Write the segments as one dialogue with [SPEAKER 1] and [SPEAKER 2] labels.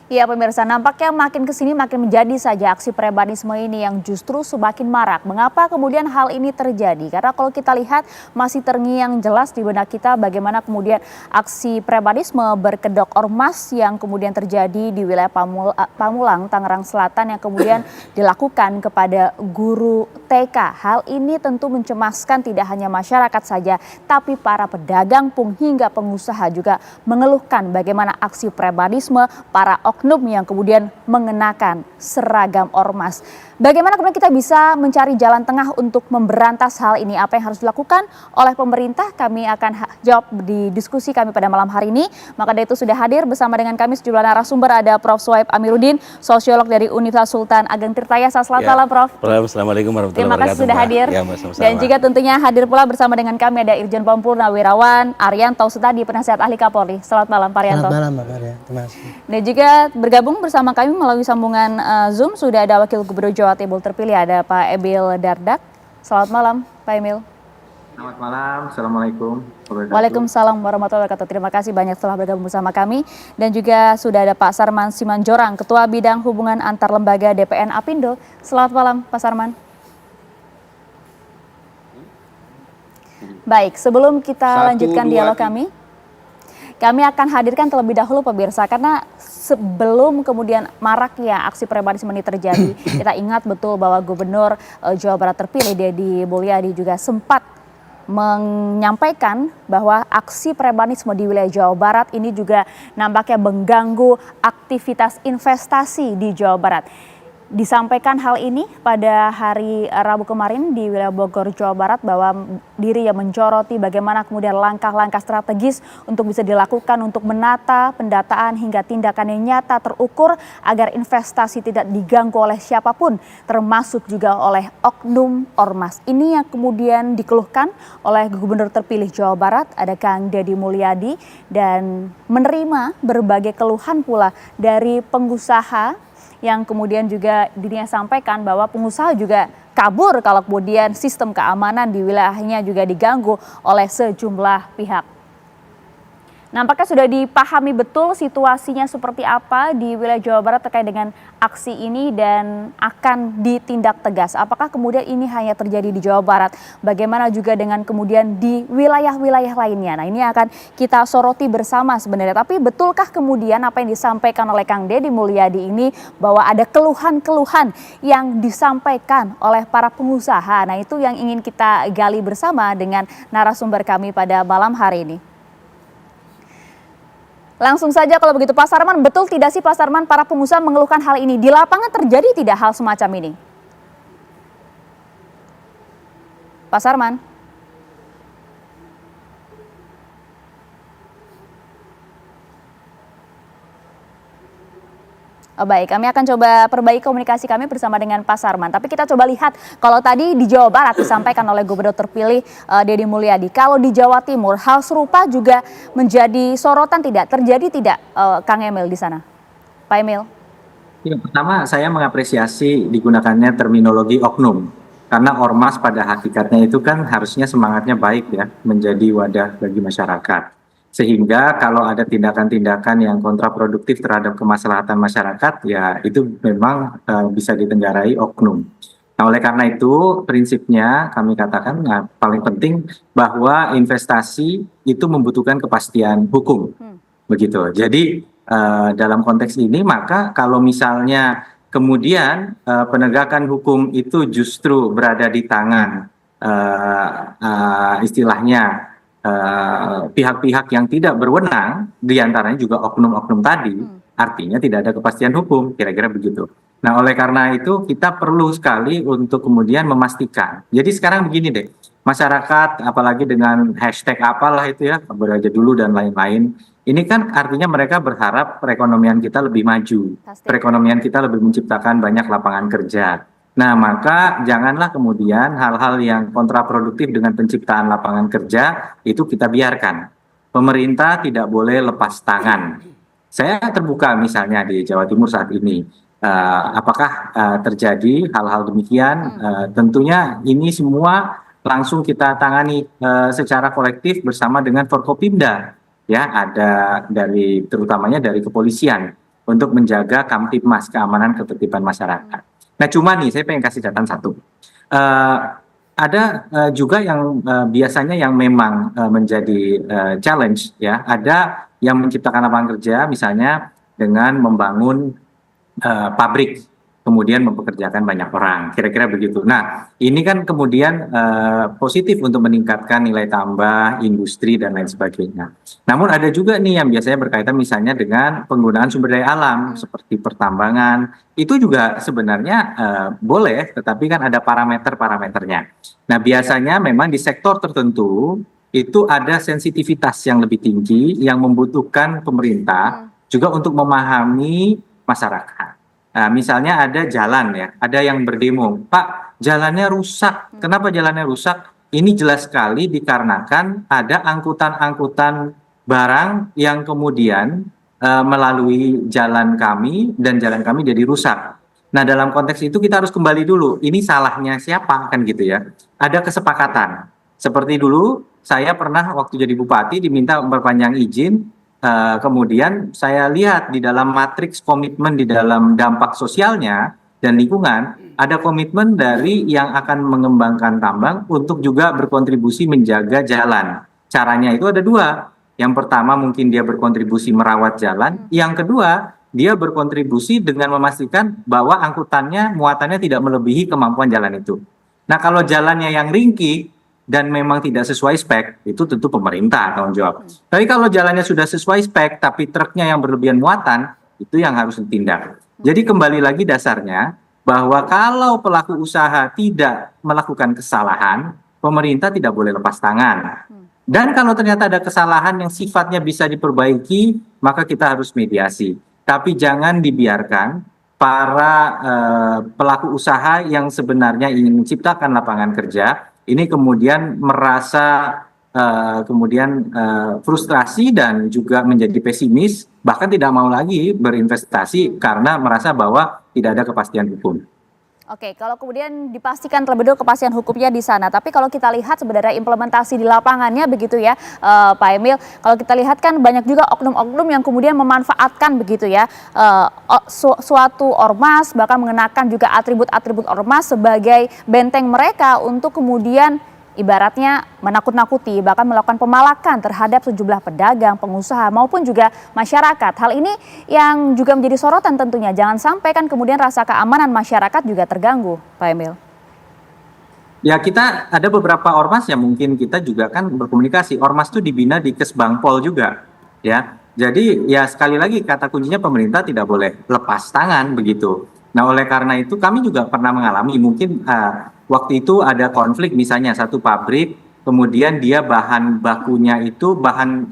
[SPEAKER 1] Iya pemirsa, nampaknya makin kesini makin menjadi saja aksi prebanisme ini yang justru semakin marak. Mengapa kemudian hal ini terjadi? Karena kalau kita lihat masih terngiang jelas di benak kita bagaimana kemudian aksi prebanisme berkedok ormas yang kemudian terjadi di wilayah Pamulang, Tangerang Selatan yang kemudian dilakukan kepada guru TK. Hal ini tentu mencemaskan tidak hanya masyarakat saja, tapi para pedagang pun hingga pengusaha juga mengeluhkan bagaimana aksi prebanisme para oknum yang kemudian mengenakan seragam ormas. Bagaimana kemudian kita bisa mencari jalan tengah untuk memberantas hal ini? Apa yang harus dilakukan oleh pemerintah? Kami akan jawab di diskusi kami pada malam hari ini. Maka dari itu sudah hadir bersama dengan kami sejumlah narasumber. Ada Prof. Suhaib Amiruddin, sosiolog dari Universitas Sultan Ageng Tirtayasa. Selamat malam, Prof.
[SPEAKER 2] Assalamualaikum warahmatullahi wabarakatuh.
[SPEAKER 1] Terima kasih sudah hadir.
[SPEAKER 2] Ya,
[SPEAKER 1] dan juga tentunya hadir pula bersama dengan kami ada Irjen Pol Purnawirawan Arianto Sutadi, penasihat ahli Kapolri. Selamat malam, Pak Arianto.
[SPEAKER 3] Selamat malam, Mbak Maria. Terima kasih.
[SPEAKER 1] Dan juga bergabung bersama kami melalui sambungan Zoom sudah ada Wakil Gubernur Jawa Timur terpilih, ada Pak Emil Dardak. Selamat malam, Pak Emil.
[SPEAKER 4] Selamat malam, Assalamualaikum.
[SPEAKER 1] Waalaikumsalam warahmatullahi wabarakatuh. Terima kasih banyak telah bergabung bersama kami. Dan juga sudah ada Pak Sarman Simanjorang, Ketua Bidang Hubungan Antar Lembaga DPN Apindo. Selamat malam, Pak Sarman. Baik, sebelum kita lanjutkan dialog kami akan hadirkan terlebih dahulu pemirsa, karena sebelum kemudian maraknya aksi prebanisme ini terjadi, kita ingat betul bahwa Gubernur Jawa Barat terpilih Deddy Mulyadi juga sempat menyampaikan bahwa aksi prebanisme di wilayah Jawa Barat ini juga nampaknya mengganggu aktivitas investasi di Jawa Barat. Disampaikan hal ini pada hari Rabu kemarin di wilayah Bogor, Jawa Barat, bahwa dirinya mencoroti bagaimana kemudian langkah-langkah strategis untuk bisa dilakukan untuk menata pendataan hingga tindakan yang nyata terukur agar investasi tidak diganggu oleh siapapun, termasuk juga oleh oknum ormas. Ini yang kemudian dikeluhkan oleh Gubernur terpilih Jawa Barat, ada Kang Deddy Mulyadi, dan menerima berbagai keluhan pula dari pengusaha yang kemudian juga dirinya sampaikan bahwa pengusaha juga kabur kalau kemudian sistem keamanan di wilayahnya juga diganggu oleh sejumlah pihak. Nampaknya sudah dipahami betul situasinya seperti apa di wilayah Jawa Barat terkait dengan aksi ini dan akan ditindak tegas. Apakah kemudian ini hanya terjadi di Jawa Barat? Bagaimana juga dengan kemudian di wilayah-wilayah lainnya? Nah, ini akan kita soroti bersama sebenarnya. Tapi betulkah kemudian apa yang disampaikan oleh Kang Deddy Mulyadi ini bahwa ada keluhan-keluhan yang disampaikan oleh para pengusaha? Nah, itu yang ingin kita gali bersama dengan narasumber kami pada malam hari ini. Langsung saja kalau begitu Pak Sarman, betul tidak sih Pak Sarman para pengusaha mengeluhkan hal ini? Di lapangan terjadi tidak hal semacam ini? Pak Sarman? Oh, baik, kami akan coba perbaiki komunikasi kami bersama dengan Pak Sarman. Tapi kita coba lihat, kalau tadi di Jawa Barat disampaikan oleh Gubernur terpilih Deddy Mulyadi. Kalau di Jawa Timur, hal serupa juga menjadi sorotan tidak? Terjadi tidak, Kang Emil di sana? Pak Emil?
[SPEAKER 4] Ya, pertama saya mengapresiasi digunakannya terminologi oknum. Karena ormas pada hakikatnya itu kan harusnya semangatnya baik ya, menjadi wadah bagi masyarakat. Sehingga kalau ada tindakan-tindakan yang kontraproduktif terhadap kemaslahatan masyarakat, ya itu memang bisa ditenggarai oknum. Nah, oleh karena itu prinsipnya kami katakan paling penting bahwa investasi itu membutuhkan kepastian hukum. Begitu. Jadi dalam konteks ini maka kalau misalnya kemudian penegakan hukum itu justru berada di tangan istilahnya pihak-pihak yang tidak berwenang, diantaranya juga oknum-oknum tadi, artinya tidak ada kepastian hukum, kira-kira begitu. Nah, oleh karena itu kita perlu sekali untuk kemudian memastikan. Jadi sekarang begini deh, masyarakat apalagi dengan hashtag apalah itu ya, beraja dulu dan lain-lain, ini kan artinya mereka berharap perekonomian kita lebih maju, perekonomian kita lebih menciptakan banyak lapangan kerja. Nah, maka janganlah kemudian hal-hal yang kontraproduktif dengan penciptaan lapangan kerja itu kita biarkan. Pemerintah tidak boleh lepas tangan. Saya terbuka misalnya di Jawa Timur saat ini. Apakah terjadi hal-hal demikian? Tentunya ini semua langsung kita tangani secara kolektif bersama dengan Forkopimda. Ya, ada dari terutamanya dari kepolisian. untuk menjaga Kamtibmas, keamanan ketertiban masyarakat. Nah, cuma nih saya pengen kasih catatan satu. Eh, ada juga yang biasanya yang memang menjadi challenge ya. Ada yang menciptakan lapangan kerja misalnya dengan membangun pabrik, kemudian mempekerjakan banyak orang, kira-kira begitu. Nah, ini kan kemudian positif untuk meningkatkan nilai tambah industri dan lain sebagainya. Namun ada juga nih yang biasanya berkaitan misalnya dengan penggunaan sumber daya alam seperti pertambangan. Itu juga sebenarnya boleh, tetapi kan ada parameter-parameternya. Nah, biasanya memang di sektor tertentu itu ada sensitivitas yang lebih tinggi yang membutuhkan pemerintah juga untuk memahami masyarakat. Nah, misalnya ada jalan ya, ada yang berdemo, Pak, jalannya rusak. Kenapa jalannya rusak? Ini jelas sekali dikarenakan ada angkutan-angkutan barang yang kemudian melalui jalan kami dan jalan kami jadi rusak. Nah, dalam konteks itu kita harus kembali dulu, ini salahnya siapa kan gitu ya. Ada kesepakatan. Seperti dulu saya pernah waktu jadi bupati diminta memperpanjang izin. Kemudian saya lihat di dalam matriks komitmen di dalam dampak sosialnya dan lingkungan, ada komitmen dari yang akan mengembangkan tambang untuk juga berkontribusi menjaga jalan. Caranya itu ada dua. Yang pertama mungkin dia berkontribusi merawat jalan. Yang kedua, dia berkontribusi dengan memastikan bahwa angkutannya, muatannya tidak melebihi kemampuan jalan itu. Nah, kalau jalannya yang ringkih dan memang tidak sesuai spek, itu tentu pemerintah tanggung jawab. Tapi kalau jalannya sudah sesuai spek, tapi truknya yang berlebihan muatan, itu yang harus ditindak. Jadi kembali lagi dasarnya, bahwa kalau pelaku usaha tidak melakukan kesalahan, pemerintah tidak boleh lepas tangan. Dan kalau ternyata ada kesalahan yang sifatnya bisa diperbaiki, maka kita harus mediasi. Tapi jangan dibiarkan para pelaku usaha yang sebenarnya ingin menciptakan lapangan kerja, ini kemudian merasa frustrasi dan juga menjadi pesimis, bahkan tidak mau lagi berinvestasi karena merasa bahwa tidak ada kepastian hukum.
[SPEAKER 1] Oke, kalau kemudian dipastikan terlebih dahulu kepastian hukumnya di sana. Tapi kalau kita lihat sebenarnya implementasi di lapangannya begitu ya, Pak Emil. Kalau kita lihat kan banyak juga oknum-oknum yang kemudian memanfaatkan begitu ya, suatu ormas, bahkan mengenakan juga atribut-atribut ormas sebagai benteng mereka untuk kemudian ibaratnya menakut-nakuti, bahkan melakukan pemalakan terhadap sejumlah pedagang, pengusaha maupun juga masyarakat. Hal ini yang juga menjadi sorotan tentunya. Jangan sampai kan kemudian rasa keamanan masyarakat juga terganggu, Pak Emil.
[SPEAKER 4] Ya, kita ada beberapa ormas yang mungkin kita juga kan berkomunikasi. Ormas itu dibina di Kesbangpol juga, ya. Jadi ya sekali lagi kata kuncinya pemerintah tidak boleh lepas tangan begitu. Nah, oleh karena itu kami juga pernah mengalami mungkin waktu itu ada konflik misalnya satu pabrik, kemudian dia bahan bakunya itu bahan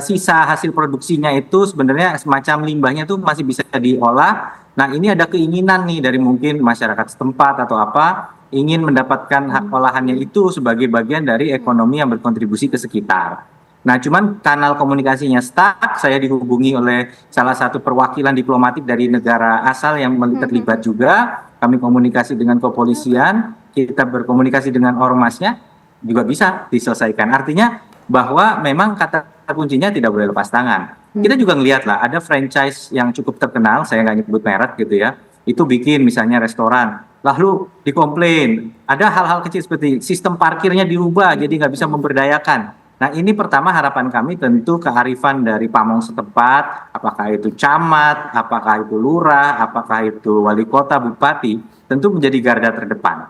[SPEAKER 4] sisa hasil produksinya itu sebenarnya semacam limbahnya itu masih bisa diolah. Nah, ini ada keinginan nih dari mungkin masyarakat setempat atau apa ingin mendapatkan hak olahannya itu sebagai bagian dari ekonomi yang berkontribusi ke sekitar. Nah, cuman kanal komunikasinya stuck, saya dihubungi oleh salah satu perwakilan diplomatik dari negara asal yang terlibat juga, kami komunikasi dengan kepolisian, kita berkomunikasi dengan ormasnya, juga bisa diselesaikan. Artinya bahwa memang kata kuncinya tidak boleh lepas tangan. Kita juga ngelihat lah, ada franchise yang cukup terkenal, saya nggak nyebut merek gitu ya, itu bikin misalnya restoran, lalu dikomplain, ada hal-hal kecil seperti sistem parkirnya dirubah, jadi nggak bisa memberdayakan. Nah, ini pertama harapan kami tentu kearifan dari pamong setempat, apakah itu camat, apakah itu lurah, apakah itu wali kota, bupati, tentu menjadi garda terdepan.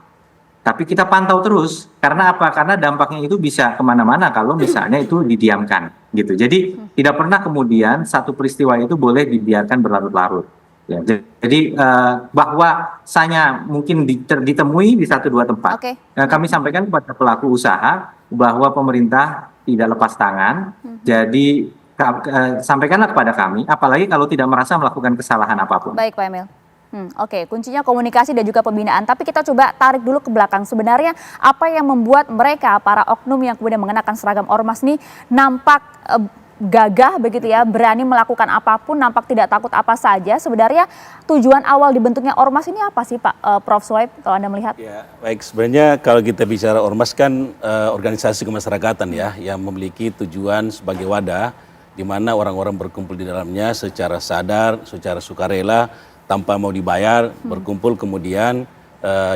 [SPEAKER 4] Tapi kita pantau terus, karena apa? Karena dampaknya itu bisa kemana-mana kalau misalnya itu didiamkan, gitu. Jadi tidak pernah kemudian satu peristiwa itu boleh dibiarkan berlarut-larut. Ya, jadi bahwa saya mungkin ditemui di satu dua tempat.
[SPEAKER 1] Okay.
[SPEAKER 4] Kami sampaikan kepada pelaku usaha bahwa pemerintah tidak lepas tangan. Jadi sampaikanlah kepada kami, apalagi kalau tidak merasa melakukan kesalahan apapun.
[SPEAKER 1] Baik, Pak Emil. Oke, kuncinya komunikasi dan juga pembinaan. Tapi kita coba tarik dulu ke belakang. Sebenarnya apa yang membuat mereka, para oknum yang kemudian mengenakan seragam ormas ini nampak gagah begitu ya, berani melakukan apapun, nampak tidak takut apa saja. Sebenarnya tujuan awal dibentuknya ormas ini apa sih Pak Prof. Suhaib kalau Anda melihat?
[SPEAKER 2] Ya, baik, sebenarnya kalau kita bicara ormas kan organisasi kemasyarakatan ya, yang memiliki tujuan sebagai wadah di mana orang-orang berkumpul di dalamnya secara sadar, secara sukarela, tanpa mau dibayar, berkumpul kemudian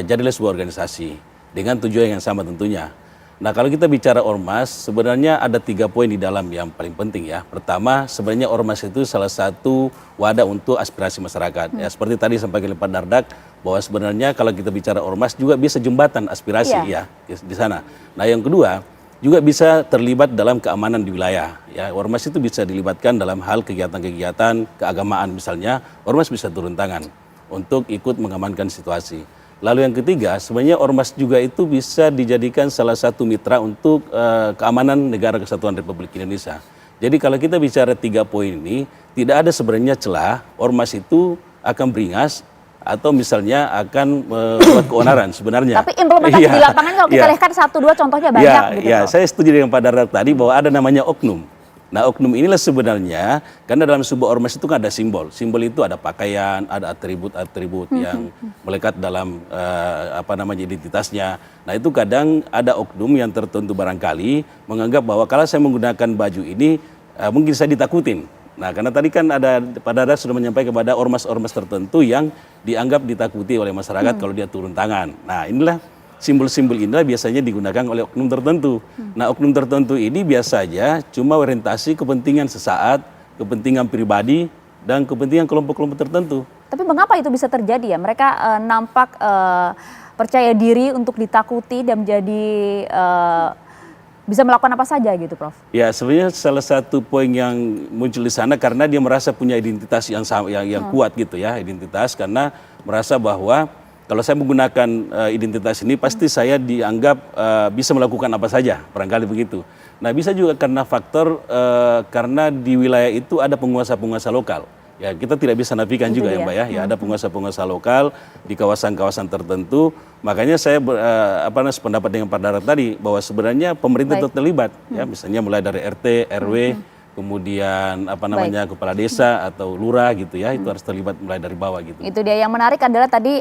[SPEAKER 2] jadilah sebuah organisasi dengan tujuan yang sama tentunya. Nah, kalau kita bicara ormas, sebenarnya ada 3 poin di dalam yang paling penting ya. Pertama, sebenarnya ormas itu salah satu wadah untuk aspirasi masyarakat. Ya, seperti tadi sampaikan oleh Pak Dardak, bahwa sebenarnya kalau kita bicara ormas juga bisa jembatan aspirasi ya di sana. Nah, yang kedua, juga bisa terlibat dalam keamanan di wilayah. Ya, ormas itu bisa dilibatkan dalam hal kegiatan-kegiatan keagamaan misalnya, ormas bisa turun tangan untuk ikut mengamankan situasi. Lalu yang ketiga, sebenarnya ormas juga itu bisa dijadikan salah satu mitra untuk keamanan negara kesatuan Republik Indonesia. Jadi kalau kita bicara 3 poin ini, tidak ada sebenarnya celah ormas itu akan beringas atau misalnya akan membuat keonaran sebenarnya.
[SPEAKER 1] Tapi implementasi di lapangan kalau kita lihat kan 1-2 contohnya banyak gitu.
[SPEAKER 2] Ya, saya setuju dengan Pak Dardak tadi bahwa ada namanya oknum. Nah, oknum inilah sebenarnya, karena dalam sebuah ormas itu kan ada simbol. Simbol itu ada pakaian, ada atribut-atribut yang melekat dalam identitasnya. Nah, itu kadang ada oknum yang tertentu barangkali menganggap bahwa kalau saya menggunakan baju ini, mungkin saya ditakutin. Nah, karena tadi kan ada Pak Dardak sudah menyampaikan kepada ormas-ormas tertentu yang dianggap ditakuti oleh masyarakat kalau dia turun tangan. Nah, inilah simbol-simbol inilah biasanya digunakan oleh oknum tertentu. Nah, oknum tertentu ini biasanya cuma orientasi kepentingan sesaat, kepentingan pribadi, dan kepentingan kelompok-kelompok tertentu.
[SPEAKER 1] Tapi mengapa itu bisa terjadi ya? Mereka nampak percaya diri untuk ditakuti dan menjadi bisa melakukan apa saja gitu, Prof?
[SPEAKER 2] Ya, sebenarnya salah satu poin yang muncul di sana karena dia merasa punya identitas yang kuat gitu ya, identitas karena merasa bahwa kalau saya menggunakan identitas ini pasti saya dianggap bisa melakukan apa saja, barangkali begitu. Nah, bisa juga karena faktor karena di wilayah itu ada penguasa-penguasa lokal. Ya, kita tidak bisa nafikan juga ya, Mbak ya. Ya, ada penguasa-penguasa lokal di kawasan-kawasan tertentu. Makanya saya sependapat dengan Pak Dardak tadi bahwa sebenarnya pemerintah itu terlibat. Ya, misalnya mulai dari RT, RW, kemudian kepala desa atau lurah gitu ya, itu harus terlibat mulai dari bawah gitu.
[SPEAKER 1] Itu dia yang menarik adalah tadi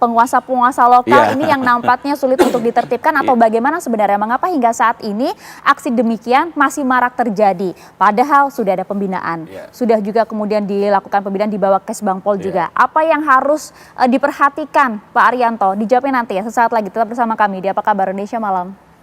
[SPEAKER 1] penguasa-penguasa lokal ini yang nampaknya sulit untuk ditertibkan atau bagaimana sebenarnya mengapa hingga saat ini aksi demikian masih marak terjadi padahal sudah ada pembinaan, sudah juga kemudian dilakukan pembinaan di bawah Kesbangpol juga. Apa yang harus diperhatikan Pak Arianto? Dijawabnya nanti ya sesaat lagi, tetap bersama kami di Apa Kabar Indonesia Malam.